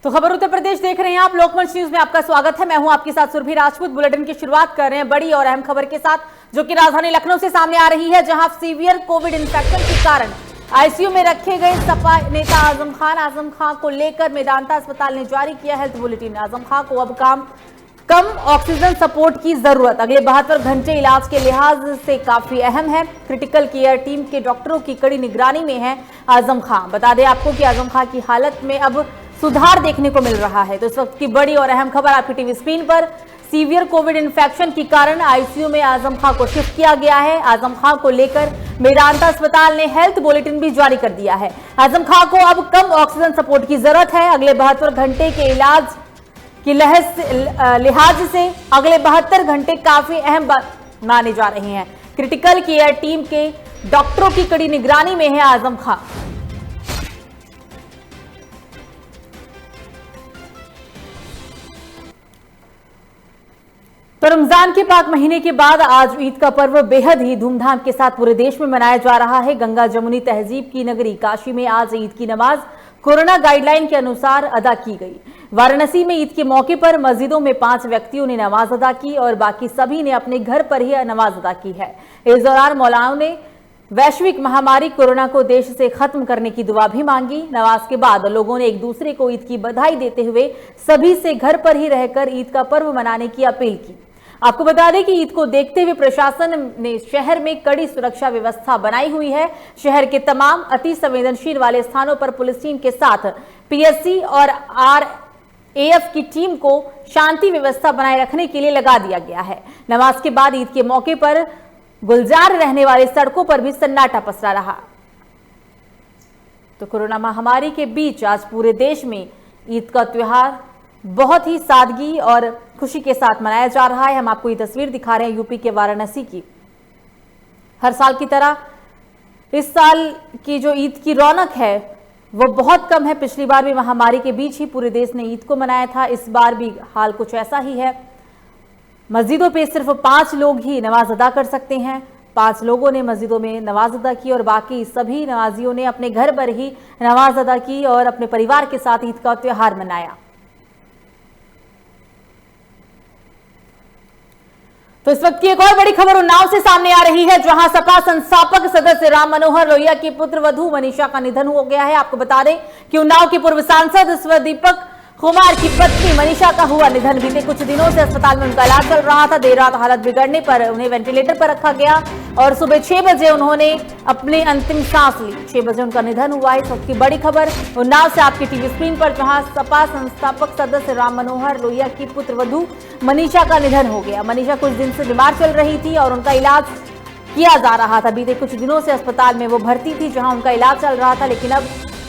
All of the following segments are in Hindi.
तो खबर उत्तर प्रदेश देख रहे हैं आप। लोकमंच न्यूज में आपका स्वागत है। मैं हूं आपके साथ सुरभि राजपूत। बुलेटिन की शुरुआत कर रहे हैं बड़ी और अहम खबर के साथ, जो कि राजधानी लखनऊ से सामने आ रही है, जहां सीवियर कोविड इंफेक्शन के कारण आईसीयू में रखे गए सपा नेता आजम खान को लेकर मेदांता अस्पताल ने जारी किया हेल्थ बुलेटिन। आजम खान को अब कम ऑक्सीजन सपोर्ट की जरूरत अगले 72 घंटे इलाज के लिहाज से काफी अहम है। क्रिटिकल केयर टीम के डॉक्टरों की कड़ी निगरानी में है आजम खान। बता दें आपको कि आजम खान की हालत में अब सुधार देखने को मिल रहा है। तो इस वक्त की बड़ी और अहम खबर आपकी टीवी स्क्रीन पर। सीवियर कोविड इंफेक्शन के कारण आईसीयू में आजम खान को शिफ्ट किया गया है। आजम खान को लेकर मेदांता अस्पताल ने हेल्थ बुलेटिन भी जारी कर दिया है। आजम खान को अब कम ऑक्सीजन सपोर्ट की जरूरत है। अगले 72 घंटे के इलाज की लिहाज से अगले 72 घंटे काफी अहम माने जा रहे हैं। क्रिटिकल केयर टीम के डॉक्टरों की कड़ी निगरानी में है आजम खान। तो रमजान के पाक महीने के बाद आज ईद का पर्व बेहद ही धूमधाम के साथ पूरे देश में मनाया जा रहा है। गंगा जमुनी तहजीब की नगरी काशी में आज ईद की नमाज कोरोना गाइडलाइन के अनुसार अदा की गई। वाराणसी में ईद के मौके पर मस्जिदों में 5 व्यक्तियों ने नमाज अदा की और बाकी सभी ने अपने घर पर ही नमाज अदा की है। इस दौरान मौलानाओं ने वैश्विक महामारी कोरोना को देश से खत्म करने की दुआ भी मांगी। नमाज के बाद लोगों ने एक दूसरे को ईद की बधाई देते हुए सभी से घर पर ही रहकर ईद का पर्व मनाने की अपील की। आपको बता दें कि ईद को देखते हुए प्रशासन ने शहर में कड़ी सुरक्षा व्यवस्था बनाई हुई है। शहर के तमाम अति संवेदनशील वाले स्थानों पर पुलिस टीम के साथ पीएससी और आरएएफ की टीम को शांति व्यवस्था बनाए रखने के लिए लगा दिया गया है। नमाज के बाद ईद के मौके पर गुलजार रहने वाले सड़कों पर भी सन्नाटा पसरा रहा। तो कोरोना महामारी के बीच आज पूरे देश में ईद का त्योहार बहुत ही सादगी और खुशी के साथ मनाया जा रहा है। हम आपको ये तस्वीर दिखा रहे हैं यूपी के वाराणसी की। हर साल की तरह इस साल की जो ईद की रौनक है वो बहुत कम है। पिछली बार भी महामारी के बीच ही पूरे देश ने ईद को मनाया था। इस बार भी हाल कुछ ऐसा ही है। मस्जिदों पे सिर्फ 5 लोग ही नमाज अदा कर सकते हैं। 5 लोगों ने मस्जिदों में नमाज अदा की और बाकी सभी नमाजियों ने अपने घर पर ही नमाज अदा की और अपने परिवार के साथ ईद का त्योहार मनाया। तो इस वक्त की एक और बड़ी खबर उन्नाव से सामने आ रही है, जहां सपा संस्थापक सदस्य राम मनोहर लोहिया की पुत्र वधू मनीषा का निधन हो गया है। आपको बता दें कि उन्नाव के पूर्व सांसद स्वदीपक कुमार की पत्नी मनीषा का हुआ निधन। बीते कुछ दिनों से अस्पताल में उनका इलाज चल रहा था। देर रात हालत बिगड़ने पर उन्हें वेंटिलेटर पर रखा गया और सुबह 6 बजे उन्होंने अपनी अंतिम सांस ली। 6 बजे उनका निधन हुआ है। इस वक्त की बड़ी खबर उन्नाव से आपकी टीवी स्क्रीन पर, जहां सपा संस्थापक सदस्य राम मनोहर लोहिया की पुत्र वधू मनीषा का निधन हो गया। मनीषा कुछ दिन से बीमार चल रही थी और उनका इलाज किया जा रहा था। बीते कुछ दिनों से अस्पताल में वो भर्ती थी, जहां उनका इलाज चल रहा था। लेकिन अब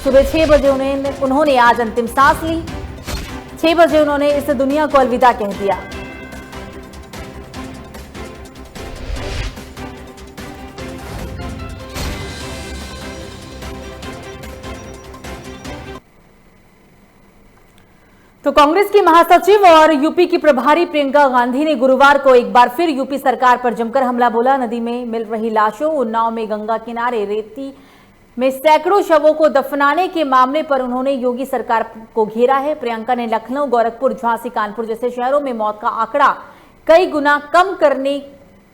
सुबह 6 बजे उन्होंने आज अंतिम सांस ली। 6 बजे उन्होंने इस दुनिया को अलविदा कह दिया। तो कांग्रेस की महासचिव और यूपी की प्रभारी प्रियंका गांधी ने गुरुवार को एक बार फिर यूपी सरकार पर जमकर हमला बोला। नदी में मिल रही लाशों, उन्नाव में गंगा किनारे रेती में सैकड़ों शवों को दफनाने के मामले पर उन्होंने योगी सरकार को घेरा है। प्रियंका ने लखनऊ, गोरखपुर, झांसी, कानपुर जैसे शहरों में मौत का आंकड़ा कई गुना कम करने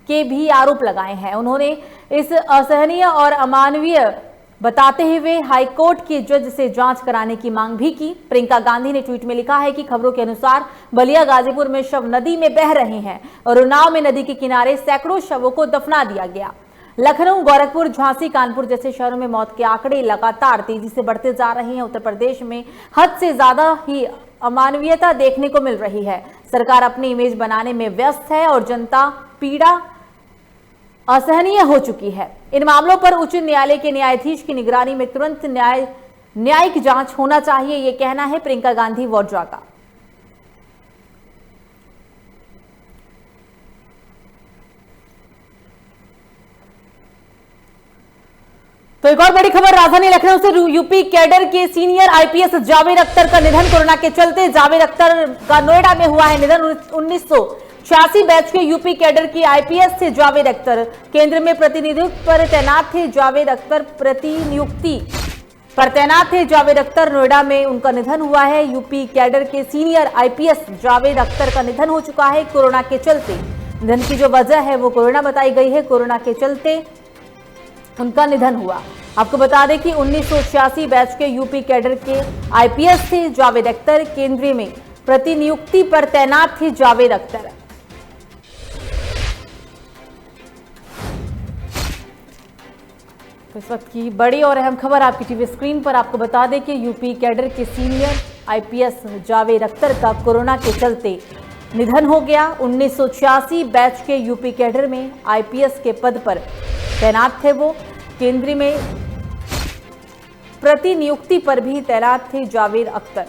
के भी आरोप लगाए हैं। उन्होंने इस असहनीय और अमानवीय बताते हुए हाईकोर्ट के जज से जांच कराने की मांग भी की। प्रियंका गांधी ने ट्वीट में लिखा है कि खबरों के अनुसार बलिया, गाजीपुर में शव नदी में बह रहे हैं और उन्नाव में नदी के किनारे सैकड़ों शवों को दफना दिया गया। लखनऊ, गोरखपुर, झांसी, कानपुर जैसे शहरों में मौत के आंकड़े लगातार तेजी से बढ़ते जा रहे हैं। उत्तर प्रदेश में हद से ज्यादा ही अमानवीयता देखने को मिल रही है। सरकार अपनी इमेज बनाने में व्यस्त है और जनता पीड़ा असहनीय हो चुकी है। इन मामलों पर उच्च न्यायालय के न्यायाधीश की निगरानी में तुरंत न्यायिक जांच होना चाहिए, ये कहना है प्रियंका गांधी वाड्रा का। तो एक और बड़ी खबर राजधानी लखनऊ से, यूपी कैडर के सीनियर आईपीएस जावेद अख्तर का निधन। कोरोना के चलते जावेद अख्तर का नोएडा में हुआ है निधन। 1986 बैच के यूपी कैडर की आईपीएस थे जावेद अख्तर। केंद्र में प्रतिनिधित्व पर तैनात थे। जावेद अख्तर प्रतिनियुक्ति पर तैनात थे जावेद अख्तर। नोएडा में उनका निधन हुआ है। यूपी कैडर के सीनियर आईपीएस जावेद अख्तर का निधन हो चुका है कोरोना के चलते। निधन की जो वजह है वो कोरोना बताई गई है। कोरोना के चलते उनका निधन हुआ। आपको बता दें कि 1986 बैच के यूपी कैडर के आईपीएस थे जावेद अख्तर। केंद्रीय में प्रतिनियुक्ति पर तैनात थे जावेद अख्तर। इस वक्त की बड़ी और अहम खबर आपकी टीवी स्क्रीन पर। आपको बता दें कि यूपी कैडर के सीनियर आईपीएस जावेद अख्तर का कोरोना के चलते निधन हो गया। 1986 बैच के यूपी कैडर में आईपीएस के पद पर तैनात थे वो। केंद्रीय में प्रतिनियुक्ति पर भी तैनात थे जावेद अख्तर।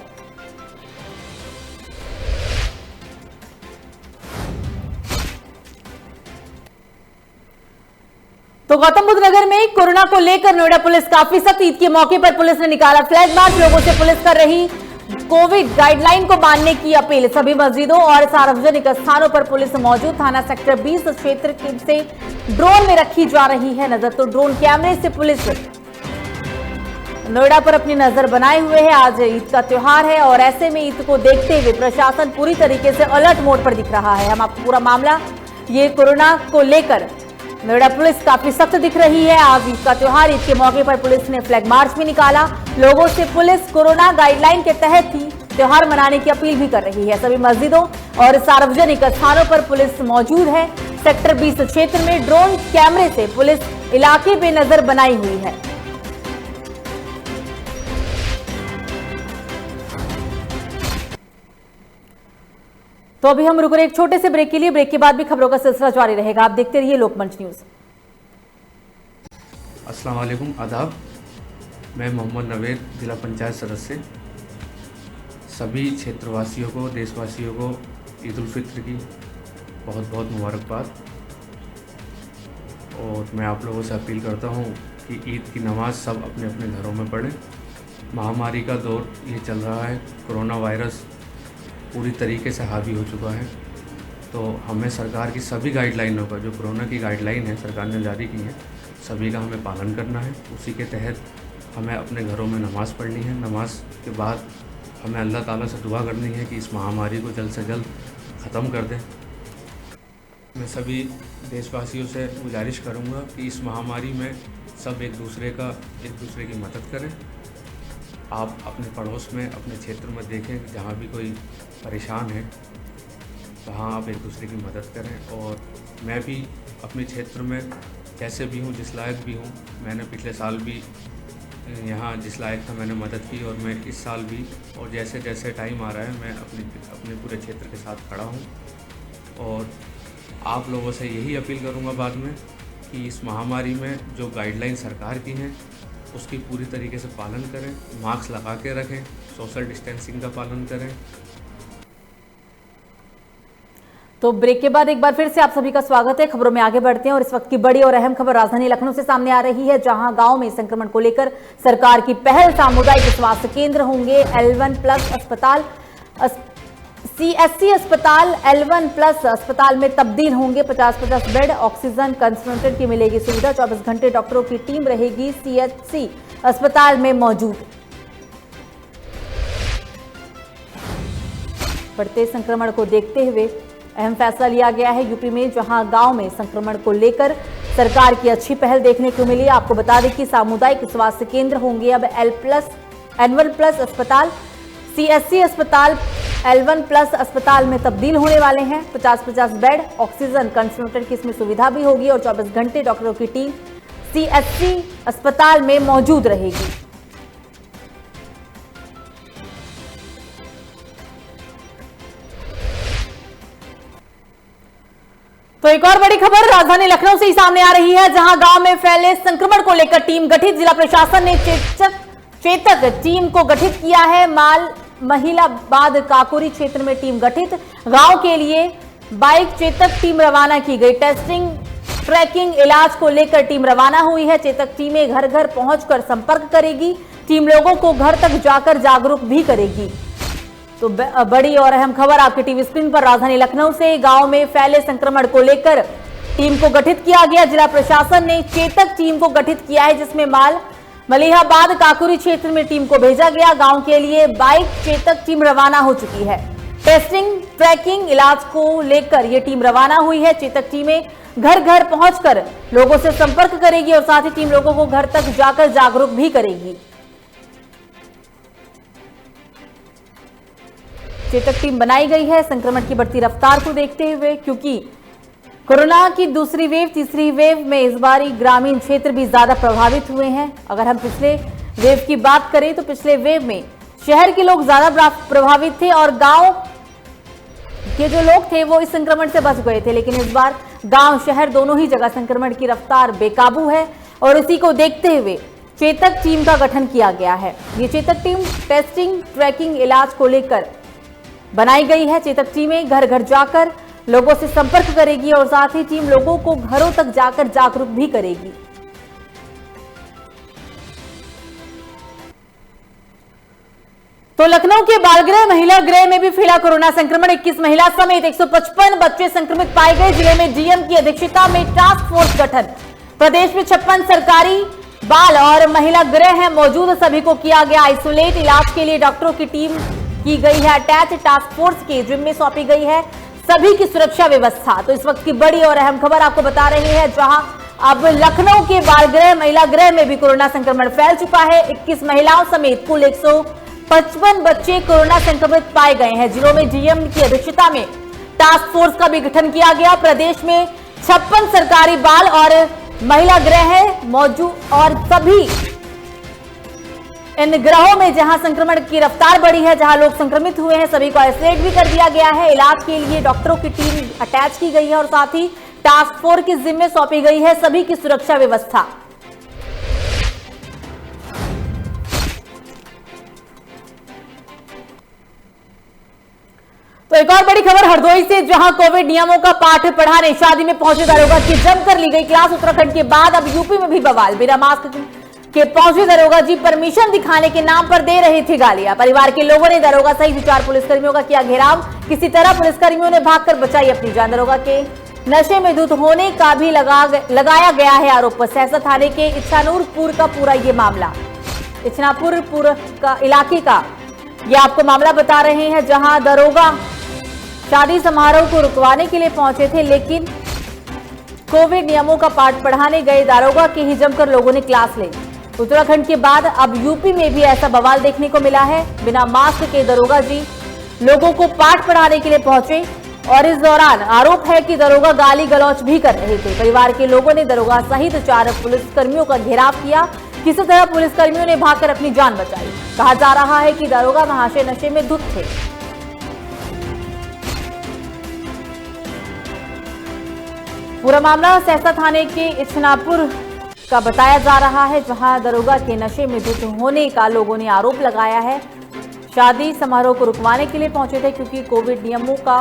तो गौतम बुद्ध नगर में कोरोना को लेकर नोएडा पुलिस काफी सख्त। ईद के मौके पर पुलिस ने निकाला फ्लैग मार्च। लोगों से पुलिस कर रही कोविड गाइडलाइन को मानने की अपील। सभी मस्जिदों और सार्वजनिक स्थानों पर पुलिस मौजूद। थाना सेक्टर 20 क्षेत्र से ड्रोन में रखी जा रही है नजर। तो ड्रोन कैमरे से पुलिस नोएडा पर अपनी नजर बनाए हुए है। आज ईद का त्योहार है और ऐसे में ईद को देखते हुए प्रशासन पूरी तरीके से अलर्ट मोड पर दिख रहा है। हम आपको पूरा मामला ये कोरोना को लेकर नोएडा पुलिस काफी सख्त दिख रही है। आज ईद का त्योहार, ईद के मौके पर पुलिस ने फ्लैग मार्च भी निकाला। लोगों से पुलिस कोरोना गाइडलाइन के तहत ही त्योहार मनाने की अपील भी कर रही है। सभी मस्जिदों और सार्वजनिक स्थानों पर पुलिस मौजूद है। सेक्टर 20 क्षेत्र में ड्रोन कैमरे से पुलिस इलाके पे नजर बनाई हुई है। तो अभी हम रुक रहे एक छोटे से ब्रेक के लिए। ब्रेक के बाद भी खबरों का सिलसिला जारी रहेगा। आप देखते रहिए लोकमंच न्यूज। अस्सलाम वालेकुम, आदाब। मैं मोहम्मद नवेद, जिला पंचायत सदस्य। सभी क्षेत्रवासियों को, देशवासियों को ईद उल फित्र की बहुत बहुत मुबारकबाद। और मैं आप लोगों से अपील करता हूँ कि ईद की नमाज सब अपने अपने घरों में पढ़ें। महामारी का दौर ये चल रहा है, कोरोना वायरस पूरी तरीके से हावी हो चुका है। तो हमें सरकार की सभी गाइडलाइनों का, जो कोरोना की गाइडलाइन है सरकार ने जारी की है, सभी का हमें पालन करना है। उसी के तहत हमें अपने घरों में नमाज़ पढ़नी है। नमाज के बाद हमें अल्लाह ताला से दुआ करनी है कि इस महामारी को जल्द से जल्द ख़त्म कर दें। मैं सभी देशवासियों से गुजारिश करूँगा कि इस महामारी में सब एक दूसरे की मदद करें। आप अपने पड़ोस में, अपने क्षेत्र में देखें कि जहाँ भी कोई परेशान है वहाँ आप एक दूसरे की मदद करें। और मैं भी अपने क्षेत्र में जैसे भी हूँ, जिस लायक भी हूँ, मैंने पिछले साल भी यहाँ जिस लायक था मैंने मदद की, और मैं इस साल भी, और जैसे जैसे टाइम आ रहा है मैं अपने पूरे क्षेत्र के साथ खड़ा हूँ। और आप लोगों से यही अपील करूँगा बाद में कि इस महामारी में जो गाइडलाइन सरकार की हैं उसकी पूरी तरीके से पालन करें, मास्क लगा के रखें, सोशल डिस्टेंसिंग का पालन करें। तो ब्रेक के बाद एक बार फिर से आप सभी का स्वागत है। खबरों में आगे बढ़ते हैं और इस वक्त की बड़ी और अहम खबर राजधानी लखनऊ से सामने आ रही है, जहां गांव में संक्रमण को लेकर सरकार की पहल। सामुदायिक स्वास्थ्य केंद्र होंगे L1+ अस्पताल। CSC अस्पताल L1+ अस्पताल में तब्दील होंगे। 50-50 बेड, ऑक्सीजन कंसंट्रेटर की मिलेगी सुविधा। 24 घंटे डॉक्टरों की टीम रहेगी CSC अस्पताल में मौजूद। बढ़ते संक्रमण को देखते हुए अहम फैसला लिया गया है यूपी में, जहां गांव में संक्रमण को लेकर सरकार की अच्छी पहल देखने को मिली। आपको बता दें कि सामुदायिक स्वास्थ्य केंद्र होंगे अब L1+ अस्पताल। CSC अस्पताल L1+ अस्पताल में तब्दील होने वाले हैं। 50-50 बेड, ऑक्सीजन कंसंट्रेटर की इसमें सुविधा भी होगी और 24 घंटे डॉक्टरों की टीम CSC अस्पताल में मौजूद रहेगी। तो एक और बड़ी खबर राजधानी लखनऊ से ही सामने आ रही है, जहां गांव में फैले संक्रमण को लेकर टीम गठित। जिला प्रशासन ने चेतक टीम को गठित किया है। महिलाबाद काकोरी क्षेत्र में टीम गठित। गांव के लिए बाइक चेतक टीम रवाना की गई। टेस्टिंग, ट्रैकिंग, इलाज को लेकर टीम रवाना हुई है। चेतक टीमें घर घर पहुंचकर संपर्क करेगी। टीम लोगों को घर तक जाकर जागरूक भी करेगी। तो बड़ी और अहम खबर आपके टीवी स्क्रीन पर राजधानी लखनऊ से। गांव में फैले संक्रमण को लेकर टीम को गठित किया गया। जिला प्रशासन ने चेतक टीम को गठित किया है, जिसमें मलिहाबाद काकुरी क्षेत्र में टीम को भेजा गया। गांव के लिए बाइक चेतक टीम रवाना हो चुकी है। टेस्टिंग, ट्रैकिंग, इलाज को लेकर यह टीम रवाना हुई है। चेतक टीमें घर घर पहुंचकर लोगों से संपर्क करेगी और साथ ही टीम लोगों को घर तक जाकर जागरूक भी करेगी। चेतक टीम बनाई गई है संक्रमण की बढ़ती रफ्तार को देखते हुए, क्योंकि कोरोना की दूसरी वेव, तीसरी वेव में इस बारी ग्रामीण क्षेत्र भी ज्यादा प्रभावित हुए हैं। अगर हम पिछले वेव की बात करें तो पिछले वेव में शहर के लोग ज्यादा प्रभावित थे और गांव के जो लोग थे वो इस संक्रमण से बच गए थे, लेकिन इस बार गांव शहर दोनों ही जगह संक्रमण की रफ्तार बेकाबू है और इसी को देखते हुए चेतक टीम का गठन किया गया है। ये चेतक टीम टेस्टिंग, ट्रैकिंग, इलाज को लेकर बनाई गई है। चेतक टीमें घर घर जाकर लोगों से संपर्क करेगी और साथ ही टीम लोगों को घरों तक जाकर जागरूक भी करेगी। तो लखनऊ के बालगृह महिला गृह में भी फैला कोरोना संक्रमण। 21 महिला समेत 155 बच्चे संक्रमित पाए गए। जिले में डीएम की अध्यक्षता में टास्क फोर्स गठन। प्रदेश में 56 सरकारी बाल और महिला गृह है मौजूद। सभी को किया गया आइसोलेट। इलाज के लिए डॉक्टरों की टीम की गई है अटैच। टास्क फोर्स के जिम्मे सौंपी गई है सभी की सुरक्षा व्यवस्था। तो इस वक्त की बड़ी और अहम खबर आपको बता रहे हैं, जहां अब लखनऊ के बालगृह महिला गृह में भी कोरोना संक्रमण फैल चुका है। 21 महिलाओं समेत कुल 155 बच्चे कोरोना संक्रमित पाए गए हैं। जिलों में डीएम की अध्यक्षता में टास्क फोर्स का भी गठन किया गया। प्रदेश में 56 सरकारी बाल और महिला गृह है मौजूद और सभी इन ग्रहों में जहां संक्रमण की रफ्तार बढ़ी है, जहां लोग संक्रमित हुए हैं, सभी को आइसोलेट भी कर दिया गया है। इलाज के लिए डॉक्टरों की टीम अटैच की गई है और साथ ही टास्क फोर्स के जिम्मे सौंपी गई है सभी की सुरक्षा व्यवस्था। तो एक और बड़ी खबर हरदोई से, जहां कोविड नियमों का पाठ पढ़ाने शादी में पहुंचे दरोगा की जमकर ली गई क्लास। उत्तराखंड के बाद अब यूपी में भी बवाल। बिना मास्क के पहुंचे दरोगा जी परमिशन दिखाने के नाम पर दे रहे थे गालियां। परिवार के लोगों ने दरोगा सहित 4 पुलिसकर्मियों का किया घेराव। किसी तरह पुलिसकर्मियों ने भागकर बचाई अपनी जान। दरोगा के नशे में धुत होने का भी लगाया गया है आरोप। सहसा थाने के इच्छानूरपुर का पूरा ये मामला, इच्छापुर का इलाके का ये आपको मामला बता रहे हैं, जहां दरोगा शादी समारोह को रुकवाने के लिए पहुंचे थे, लेकिन कोविड नियमों का पाठ पढ़ाने गए दारोगा की ही जमकर लोगों ने क्लास ली। उत्तराखंड के बाद अब यूपी में भी ऐसा बवाल देखने को मिला है। बिना मास्क के दरोगा जी लोगों को पाठ पढ़ाने के लिए पहुंचे और इस दौरान आरोप है कि दरोगा गाली गलौच भी कर रहे थे। परिवार के लोगों ने दरोगा सहित 4 पुलिसकर्मियों का घेराव किया। किसी तरह पुलिसकर्मियों ने भागकर अपनी जान बचाई। कहा जा रहा है कि दरोगा महाशय नशे में धुत थे। पूरा मामला सहसा थाने के इच्छनापुर का बताया जा रहा है, जहां दरोगा के नशे में धुत होने का लोगों ने आरोप लगाया है। शादी समारोह को रुकवाने के लिए पहुंचे थे क्योंकि कोविड नियमों का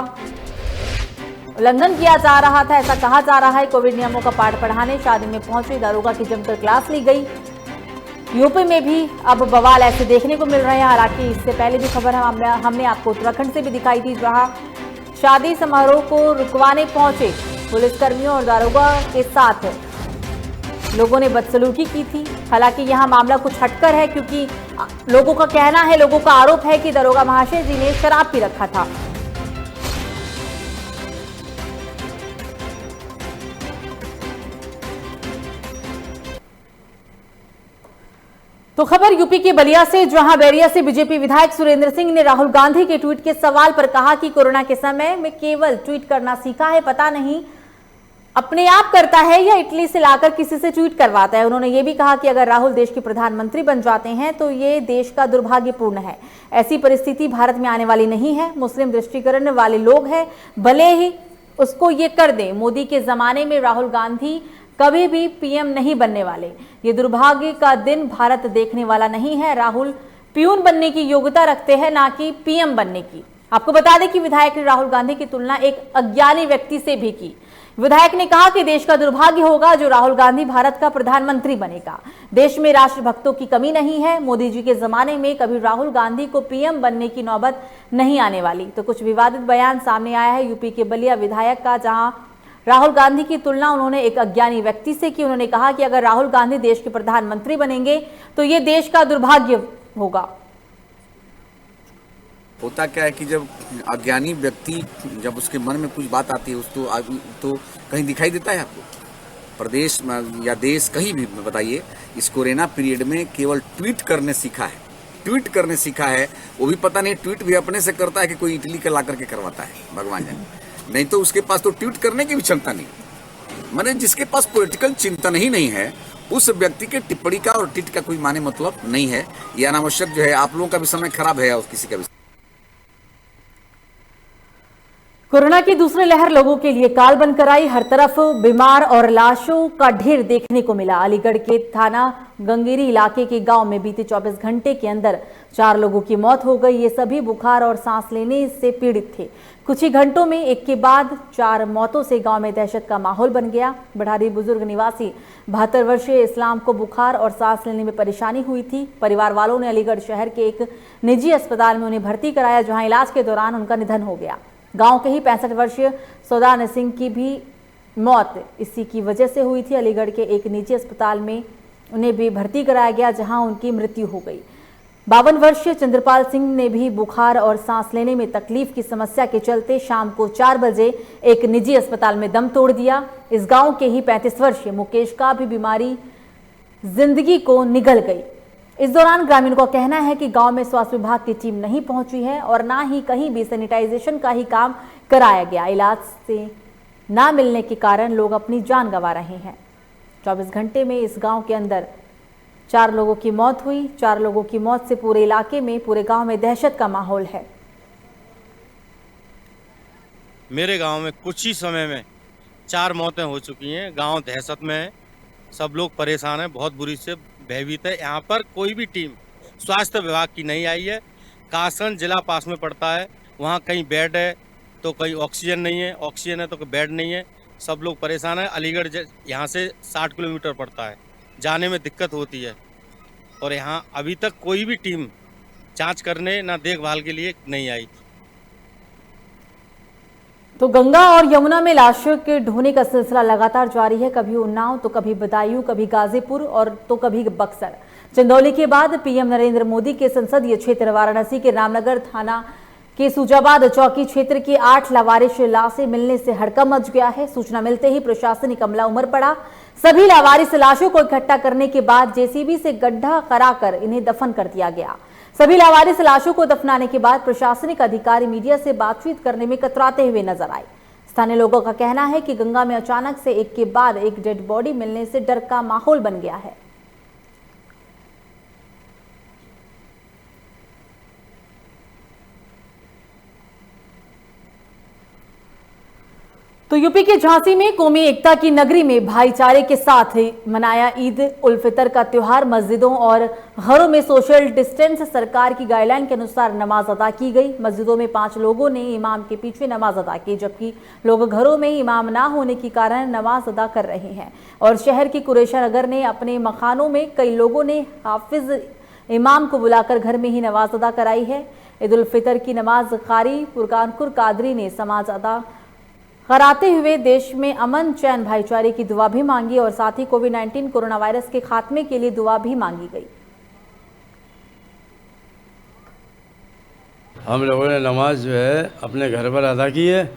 उल्लंघन किया जा रहा था, ऐसा कहा जा रहा है। कोविड नियमों का पाठ पढ़ाने शादी में पहुंचे दारोगा की जमकर क्लास ली गई। यूपी में भी अब बवाल ऐसे देखने को मिल रहे हैं। हालांकि इससे पहले भी खबर हमने आपको उत्तराखंड से भी दिखाई थी, जहां शादी समारोह को रुकवाने पहुंचे पुलिसकर्मियों और दारोगा के साथ लोगों ने बदसलूकी की थी। हालांकि यहां मामला कुछ हटकर है, क्योंकि लोगों का कहना है, लोगों का आरोप है कि दरोगा महाशय जी ने शराब पी रखा था। तो खबर यूपी के बलिया से, जहां बैरिया से बीजेपी विधायक सुरेंद्र सिंह ने राहुल गांधी के ट्वीट के सवाल पर कहा कि कोरोना के समय में केवल ट्वीट करना सीखा है, पता नहीं अपने आप करता है या इटली से लाकर किसी से ट्वीट करवाता है। उन्होंने ये भी कहा कि अगर राहुल देश के प्रधानमंत्री बन जाते हैं तो ये देश का दुर्भाग्यपूर्ण है। ऐसी परिस्थिति भारत में आने वाली नहीं है। मुस्लिम दृष्टिकरण वाले लोग हैं, भले ही उसको ये कर दें। मोदी के जमाने में राहुल गांधी कभी भी पीएम नहीं बनने वाले। ये दुर्भाग्य का दिन भारत देखने वाला नहीं है। राहुल पीयून बनने की योग्यता रखते हैं, ना कि पीएम बनने की। आपको बता दें कि विधायक ने राहुल गांधी की तुलना एक अज्ञानी व्यक्ति से भी की। विधायक ने कहा कि देश का दुर्भाग्य होगा जो राहुल गांधी भारत का प्रधानमंत्री बनेगा। देश में राष्ट्रभक्तों की कमी नहीं है। मोदी जी के जमाने में कभी राहुल गांधी को पीएम बनने की नौबत नहीं आने वाली। तो कुछ विवादित बयान सामने आया है यूपी के बलिया विधायक का, जहां राहुल गांधी की तुलना उन्होंने एक अज्ञानी व्यक्ति से की। उन्होंने कहा कि अगर राहुल गांधी देश के प्रधानमंत्री बनेंगे तो ये देश का दुर्भाग्य होगा। होता क्या है कि जब अज्ञानी व्यक्ति, जब उसके मन में कुछ बात आती है तो कहीं दिखाई देता है आपको? प्रदेश या देश कहीं भी बताइए, इस कोरोना पीरियड में केवल ट्वीट करने सीखा है, ट्वीट करने सीखा है। वो भी पता नहीं ट्वीट भी अपने से करता है कि कोई इटली का ला करके करवाता है, भगवान जाने। नहीं तो उसके पास तो ट्वीट करने की भी क्षमता नहीं। माने जिसके पास पॉलिटिकल चिंतन ही नहीं है, उस व्यक्ति के टिप्पणी का और ट्वीट का कोई माने मतलब नहीं है। ये अनावश्यक जो है, आप लोगों का भी समय खराब है और किसी का भी। कोरोना की दूसरी लहर लोगों के लिए काल बनकर आई। हर तरफ बीमार और लाशों का ढेर देखने को मिला। अलीगढ़ के थाना गंगेरी इलाके के गांव में बीते 24 घंटे के अंदर 4 लोगों की मौत हो गई। ये सभी बुखार और सांस लेने से पीड़ित थे। कुछ ही घंटों में एक के बाद 4 मौतों से गांव में दहशत का माहौल बन गया। बढ़ारी बुजुर्ग निवासी 72 वर्षीय इस्लाम को बुखार और सांस लेने में परेशानी हुई थी। परिवार वालों ने अलीगढ़ शहर के एक निजी अस्पताल में उन्हें भर्ती कराया, जहां इलाज के दौरान उनका निधन हो गया। गांव के ही 65 वर्षीय सौदान सिंह की भी मौत इसी की वजह से हुई थी। अलीगढ़ के एक निजी अस्पताल में उन्हें भी भर्ती कराया गया, जहां उनकी मृत्यु हो गई। 52 वर्षीय चंद्रपाल सिंह ने भी बुखार और सांस लेने में तकलीफ की समस्या के चलते शाम को 4 बजे एक निजी अस्पताल में दम तोड़ दिया। इस गांव के ही 35 वर्षीय मुकेश का भी बीमारी जिंदगी को निगल गई। इस दौरान ग्रामीणों का कहना है कि गांव में स्वास्थ्य विभाग की टीम नहीं पहुंची है और ना ही कहीं भी सैनिटाइजेशन का ही काम कराया गया। इलाज से ना मिलने के कारण लोग अपनी जान गंवा रहे हैं। 24 घंटे में इस गांव के अंदर 4 लोगों की मौत हुई। 4 लोगों की मौत से पूरे इलाके में, पूरे गांव में दहशत का माहौल है। मेरे गांव में कुछ ही समय में 4 मौतें हो चुकी हैं। गांव दहशत में है, सब लोग परेशान हैं, बहुत बुरी से भयभीत है। यहाँ पर कोई भी टीम स्वास्थ्य विभाग की नहीं आई है। कासन जिला पास में पड़ता है, वहाँ कहीं बेड है तो कहीं ऑक्सीजन नहीं है, ऑक्सीजन है तो कोई बेड नहीं है। सब लोग परेशान हैं। अलीगढ़ यहाँ से 60 किलोमीटर पड़ता है, जाने में दिक्कत होती है। और यहाँ अभी तक कोई भी टीम जांच करने ना देखभाल के लिए नहीं आई। तो गंगा और यमुना में लाशों के ढोने का सिलसिला लगातार जारी है। कभी उन्नाव तो कभी बदायूं, कभी गाजीपुर और तो कभी बक्सर। चंदौली के बाद पीएम नरेंद्र मोदी के संसदीय क्षेत्र वाराणसी के रामनगर थाना के सुजाबाद चौकी क्षेत्र की 8 लावारिश लाशें मिलने से हड़कंप मच गया है। सूचना मिलते ही प्रशासनिक अमला उमड़ पड़ा। सभी लावारिश लाशों को इकट्ठा करने के बाद जेसीबी से गड्ढा कराकर इन्हें दफन कर दिया गया। सभी लावारिस लाशों को दफनाने के बाद प्रशासनिक अधिकारी मीडिया से बातचीत करने में कतराते हुए नजर आए। स्थानीय लोगों का कहना है कि गंगा में अचानक से एक के बाद एक डेड बॉडी मिलने से डर का माहौल बन गया है। तो यूपी के झांसी में कौमी एकता की नगरी में भाईचारे के साथ मनाया ईद उल फितर का त्योहार। मस्जिदों और घरों में सोशल डिस्टेंस सरकार की गाइडलाइन के अनुसार नमाज अदा की गई। मस्जिदों में 5 लोगों ने इमाम के पीछे नमाज अदा की, जबकि लोग घरों में इमाम ना होने के कारण नमाज अदा कर रहे हैं। और शहर की कुरैशा नगर ने अपने मकानों में कई लोगों ने हाफिज इमाम को बुलाकर घर में ही नमाज अदा कराई है। ईद उल फितर की नमाज कारी फुरकानपुर कादरी ने समाज अदा कराते हुए देश में अमन चैन भाईचारे की दुआ भी मांगी और साथ ही कोविड-19 कोरोना वायरस के खात्मे के लिए दुआ भी मांगी गई। हम लोगों ने नमाज जो है अपने घर पर अदा की है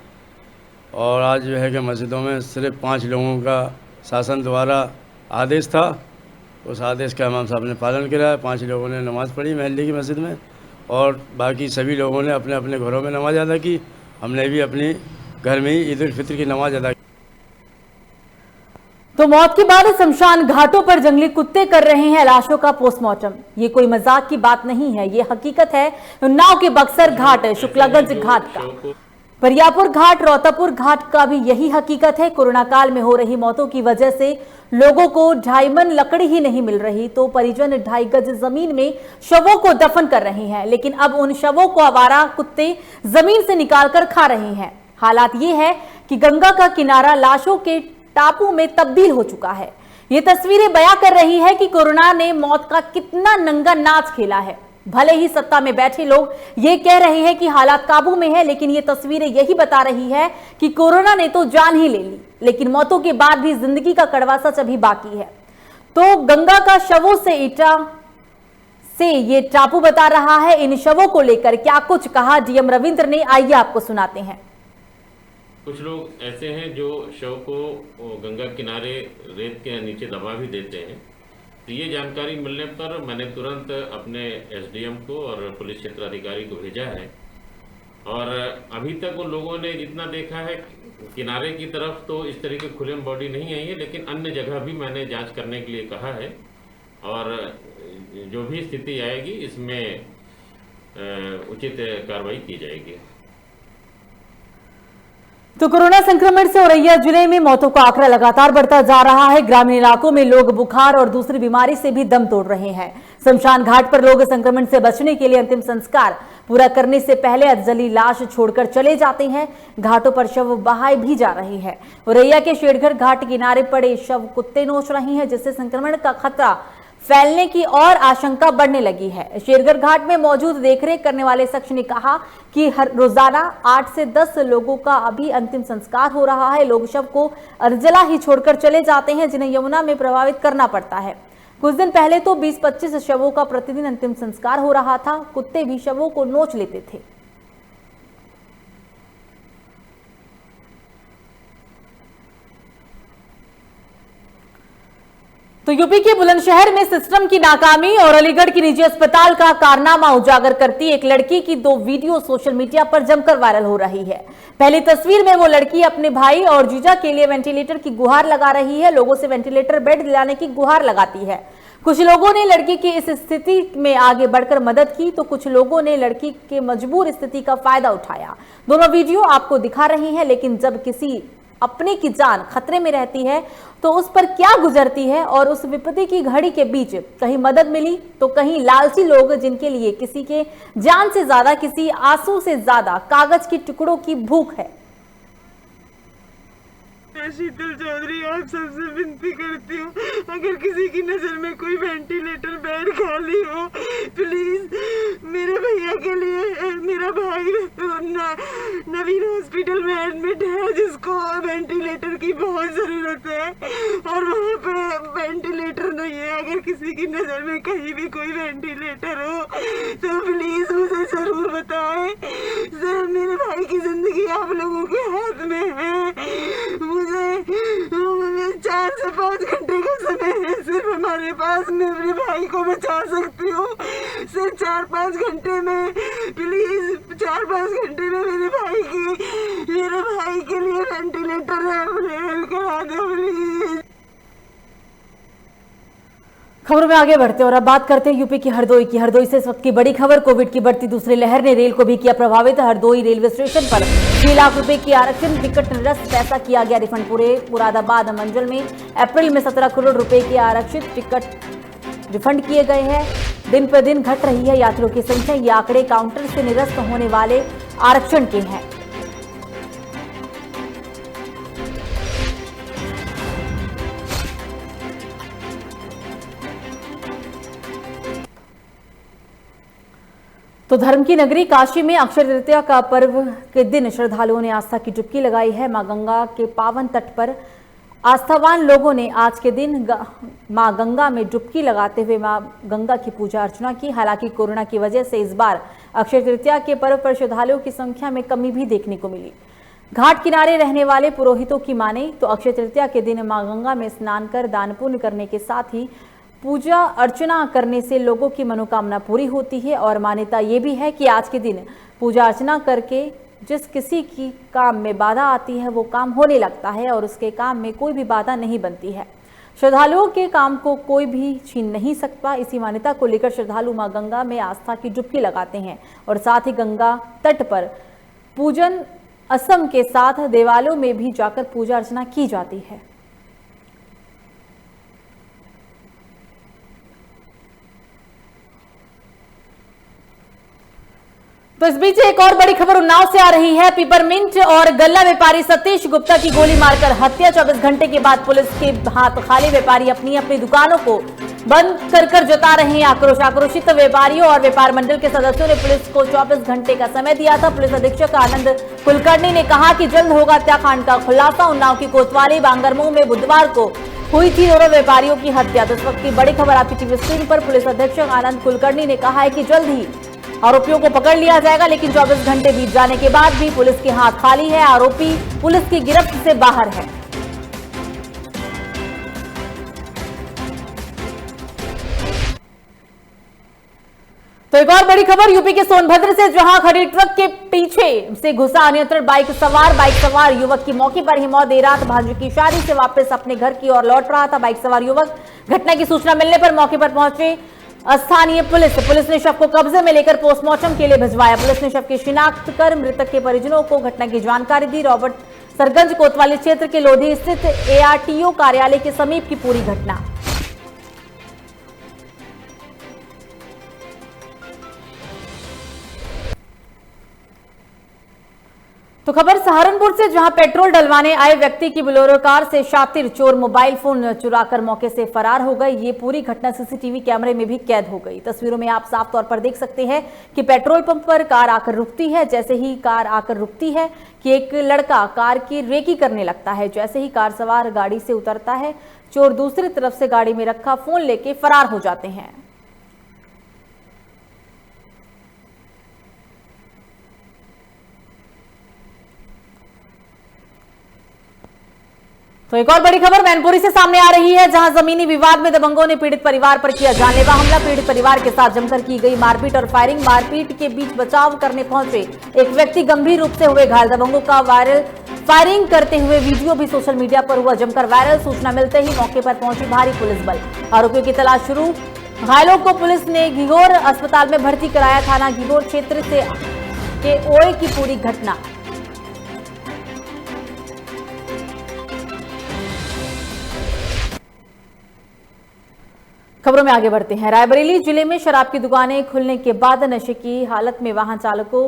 और आज जो है कि मस्जिदों में सिर्फ 5 लोगों का शासन द्वारा आदेश था, उस आदेश का इमाम साहब ने पालन किया। 5 लोगों ने नमाज़ पढ़ी महल्ले की मस्जिद में और बाकी सभी लोगों ने अपने अपने घरों में नमाज अदा की। हमने भी अपनी घर में ही ईद उल फितर की नमाज अदा की। तो मौत के बाद शमशान घाटों पर जंगली कुत्ते कर रहे हैं लाशों का पोस्टमार्टम। ये कोई मजाक की बात नहीं है, ये हकीकत है। उन्नाव के बक्सर घाट, शुक्लागंज घाट का, परियापुर घाट, रोहतापुर घाट का भी यही हकीकत है। कोरोना काल में हो रही मौतों की वजह से लोगों को 2.5 मन लकड़ी ही नहीं मिल रही, तो परिजन 2.5 गज जमीन में शवों को दफन कर रहे हैं। लेकिन अब उन शवों को आवारा कुत्ते जमीन से निकालकर खा रहे हैं। हालात ये है कि गंगा का किनारा लाशों के टापू में तब्दील हो चुका है। ये तस्वीरें बयां कर रही है कि कोरोना ने मौत का कितना नंगा नाच खेला है। भले ही सत्ता में बैठे लोग ये कह रहे हैं कि हालात काबू में है, लेकिन ये तस्वीरें यही बता रही है कि कोरोना ने तो जान ही ले ली, लेकिन मौतों के बाद भी जिंदगी का कड़वा सच अभी बाकी है। तो गंगा का शवों से ये टापू बता रहा है। इन शवों को लेकर क्या कुछ कहा डीएम रविंद्र ने, आइए आपको सुनाते हैं। कुछ लोग ऐसे हैं जो शव को गंगा किनारे रेत के नीचे दबा भी देते हैं। तो ये जानकारी मिलने पर मैंने तुरंत अपने एसडीएम को और पुलिस क्षेत्राधिकारी को भेजा है, और अभी तक उन लोगों ने जितना देखा है किनारे की तरफ तो इस तरह की खुलेम बॉडी नहीं आई है, लेकिन अन्य जगह भी मैंने जांच करने के लिए कहा है, और जो भी स्थिति आएगी इसमें उचित कार्रवाई की जाएगी। तो कोरोना संक्रमण से औरैया जिले में मौतों का आंकड़ा लगातार बढ़ता जा रहा है। ग्रामीण इलाकों में लोग बुखार और दूसरी बीमारी से भी दम तोड़ रहे हैं। शमशान घाट पर लोग संक्रमण से बचने के लिए अंतिम संस्कार पूरा करने से पहले अधजली लाश छोड़कर चले जाते हैं। घाटों पर शव बहाए भी जा रहे हैं। औरैया के शेरघर घाट किनारे पड़े शव कुत्ते नोच रहे हैं, जिससे संक्रमण का खतरा फैलने की और आशंका बढ़ने लगी है। शेरघर घाट में मौजूद देखरेख करने वाले शख्स ने कहा कि हर रोजाना 8 से 10 लोगों का अभी अंतिम संस्कार हो रहा है। लोग शव को अर्जला ही छोड़कर चले जाते हैं, जिन्हें यमुना में प्रभावित करना पड़ता है। कुछ दिन पहले तो 20-25 शवों का प्रतिदिन अंतिम संस्कार हो रहा था। कुत्ते भी शवों को नोच लेते थे। तो यूपी के बुलंदशहर में सिस्टम की नाकामी और अलीगढ़ की निजी अस्पताल का कारनामा उजागर करती एक लड़की की 2 वीडियो सोशल मीडिया पर जमकर वायरल हो रही है। पहली तस्वीर में वो लड़की अपने भाई और जीजा के लिए वेंटिलेटर की गुहार लगा रही है। लोगों से वेंटिलेटर बेड दिलाने की गुहार लगाती है। कुछ लोगों ने लड़की की इस स्थिति में आगे बढ़कर मदद की, तो कुछ लोगों ने लड़की के मजबूर स्थिति का फायदा उठाया। दोनों वीडियो आपको दिखा रही हैं, लेकिन जब किसी अपने की जान खतरे में रहती है तो उस पर क्या गुजरती है, और उस विपत्ति की घड़ी के बीच कहीं मदद मिली तो कहीं लालची लोग, जिनके लिए किसी के जान से ज्यादा, किसी आंसू से ज्यादा कागज के टुकड़ों की भूख है। शीतल चौधरी आप सबसे विनती करती हूँ, अगर किसी की नजर में कोई वेंटिलेटर बेड खाली हो, प्लीज मेरे भैया के लिए, मेरा भाई नवीन हॉस्पिटल में एडमिट है, जिसको वेंटिलेटर की बहुत जरूरत है, और वहाँ पे वेंटिलेटर नहीं है। अगर किसी की नजर में कहीं भी कोई वेंटिलेटर हो तो प्लीज मुझे जरूर बताएं। सर, मेरे भाई की जिंदगी आप लोगों के हाथ में है। मुझे 4 से 5 घंटे का समय है सिर्फ हमारे पास, मैं अपने भाई को बचा सकती हूँ सिर्फ 4-5 घंटे में। प्लीज 4-5 घंटे में मेरे भाई के लिए वेंटिलेटर अवेलेबल करा दो प्लीज। खबरों में आगे बढ़ते और अब बात करते हैं यूपी की हरदोई की। हरदोई से इस वक्त की बड़ी खबर, कोविड की बढ़ती दूसरी लहर ने रेल को भी किया प्रभावित। हरदोई रेलवे स्टेशन पर 6 लाख रुपए की आरक्षण टिकट निरस्त, पैसा किया गया रिफंड। पूरे मुरादाबाद मंडल में अप्रैल में 17 करोड़ रुपए के आरक्षित टिकट रिफंड किए गए हैं। दिन पर दिन घट रही है यात्रियों की संख्या। ये आंकड़े काउंटर से निरस्त होने वाले आरक्षण के हैं। तो धर्म की नगरी काशी में अक्षय तृतीया का पर्व के दिन श्रद्धालुओं ने आस्था की डुबकी लगाई है। मां गंगा के पावन तट पर आस्थावान लोगों ने आज के दिन मां गंगा में डुबकी लगाते हुए मां गंगा की पूजा अर्चना की। हालांकि कोरोना की वजह से इस बार अक्षय तृतीया के पर्व पर श्रद्धालुओं की संख्या में कमी भी देखने को मिली। घाट किनारे रहने वाले पुरोहितों की माने तो अक्षय तृतीया के दिन मां गंगा में स्नान कर दान पुण्य करने के साथ ही पूजा अर्चना करने से लोगों की मनोकामना पूरी होती है। और मान्यता ये भी है कि आज के दिन पूजा अर्चना करके जिस किसी की काम में बाधा आती है वो काम होने लगता है और उसके काम में कोई भी बाधा नहीं बनती है। श्रद्धालुओं के काम को कोई भी छीन नहीं सकता। इसी मान्यता को लेकर श्रद्धालु मां गंगा में आस्था की डुबकी लगाते हैं और साथ ही गंगा तट पर पूजन असम के साथ देवालयों में भी जाकर पूजा अर्चना की जाती है। तो इस बीच एक और बड़ी खबर उन्नाव से आ रही है। पिपरमिंट और गल्ला व्यापारी सतीश गुप्ता की गोली मारकर हत्या। 24 घंटे के बाद पुलिस के हाथ खाली व्यापारी अपनी अपनी दुकानों को बंद कर जता रहे हैं आक्रोश। आक्रोशित व्यापारियों और व्यापार मंडल के सदस्यों ने पुलिस को 24 घंटे का समय दिया था। पुलिस अधीक्षक आनंद कुलकर्णी ने कहा कि जल्द होगा हत्याकांड का खुलासा। उन्नाव की कोतवाली बांगरमऊ में बुधवार को हुई थी दोनों व्यापारियों की हत्या। तो इस वक्त की बड़ी खबर आपकी टीवी स्क्रीन पर। पुलिस अधीक्षक आनंद कुलकर्णी ने कहा है कि जल्द ही आरोपियों को पकड़ लिया जाएगा, लेकिन 24 घंटे बीत जाने के बाद भी पुलिस के हाथ खाली है। आरोपी पुलिस की गिरफ्त से बाहर है। तो एक और बड़ी खबर यूपी के सोनभद्र से, जहां खड़ी ट्रक के पीछे से घुसा अनियंत्रित बाइक सवार युवक की मौके पर ही मौत। देर रात भांजे की शादी से वापस अपने घर की ओर लौट रहा था बाइक सवार युवक। घटना की सूचना मिलने पर मौके पर पहुंचे स्थानीय पुलिस ने शव को कब्जे में लेकर पोस्टमार्टम के लिए भिजवाया। पुलिस ने शव की शिनाख्त कर मृतक के परिजनों को घटना की जानकारी दी। रॉबर्ट सरगंज कोतवाली क्षेत्र के लोधी स्थित ARTO कार्यालय के समीप की पूरी घटना। तो खबर सहारनपुर से, जहां पेट्रोल डलवाने आए व्यक्ति की बोलेरो कार से शातिर चोर मोबाइल फोन चुराकर मौके से फरार हो गए। ये पूरी घटना सीसीटीवी कैमरे में भी कैद हो गई। तस्वीरों में आप साफ तौर पर देख सकते हैं कि पेट्रोल पंप पर कार आकर रुकती है। जैसे ही कार आकर रुकती है कि एक लड़का कार की रेकी करने लगता है। जैसे ही कार सवार गाड़ी से उतरता है, चोर दूसरी तरफ से गाड़ी में रखा फोन लेके फरार हो जाते हैं। तो एक और बड़ी खबर मैनपुरी से सामने आ रही है, जहां जमीनी विवाद में दबंगों ने पीड़ित परिवार पर किया जानलेवा हमला। पीड़ित परिवार के साथ जमकर की गई मारपीट और फायरिंग। मारपीट के बीच बचाव करने पहुंचे एक व्यक्ति गंभीर रूप से हुए घायल। दबंगों का फायरिंग करते हुए वीडियो भी सोशल मीडिया पर हुआ जमकर वायरल। सूचना मिलते ही मौके पर पहुंची भारी पुलिस बल। आरोपियों की तलाश शुरू। घायलों को पुलिस ने घिघोर अस्पताल में भर्ती कराया। थाना घिघोर क्षेत्र से के ओए की पूरी घटना। खबरों में आगे बढ़ते हैं। रायबरेली जिले में शराब की दुकानें खुलने के बाद नशे की हालत में वाहन चालकों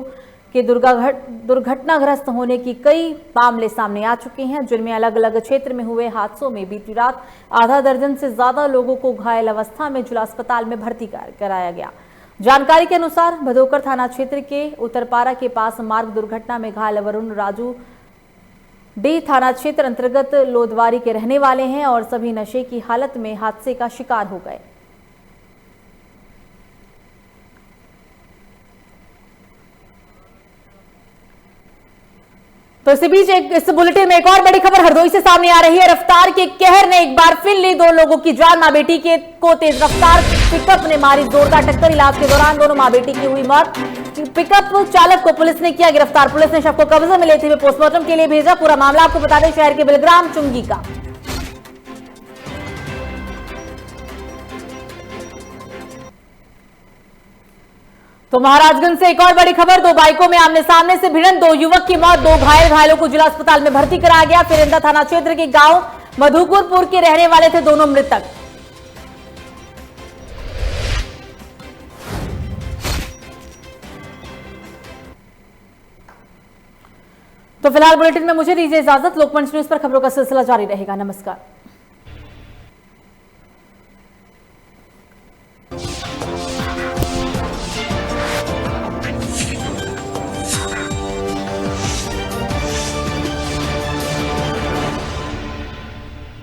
के दुर्घटनाग्रस्त होने की कई मामले सामने आ चुके हैं, जिनमें अलग अलग क्षेत्र में हुए हादसों में बीती रात आधा दर्जन से ज्यादा लोगों को घायल अवस्था में जिला अस्पताल में भर्ती कराया गया। जानकारी के अनुसार भदोकर थाना क्षेत्र के उत्तरपारा के पास मार्ग दुर्घटना में घायल वरुण राजू डी थाना क्षेत्र अंतर्गत लोदवारी के रहने वाले हैं और सभी नशे की हालत में हादसे का शिकार हो गए। तो इसी बीच इस बुलेटिन में एक और बड़ी खबर हरदोई से सामने आ रही है। रफ्तार के कहर ने एक बार फिर ली 2 लोगों की जान। मां बेटी को तेज रफ्तार पिकअप ने मारी जोरदार टक्कर। इलाज के दौरान दोनों मां बेटी की हुई मौत। पिकअप चालक को पुलिस ने किया गिरफ्तार। पुलिस ने शव को कब्जे में लेते हुए पोस्टमार्टम के लिए भेजा। पूरा मामला आपको बता दें शहर के बिलग्राम चुंगी का। तो महाराजगंज से एक और बड़ी खबर। 2 बाइकों में आमने सामने से भिड़ंत, 2 युवक की मौत, 2 घायलों को जिला अस्पताल में भर्ती कराया गया। फिरिंदा थाना क्षेत्र के गांव मधुपुरपुर के रहने वाले थे दोनों मृतक। तो फिलहाल बुलेटिन में मुझे दीजिए इजाजत। लोकमंच न्यूज पर खबरों का सिलसिला जारी रहेगा। नमस्कार।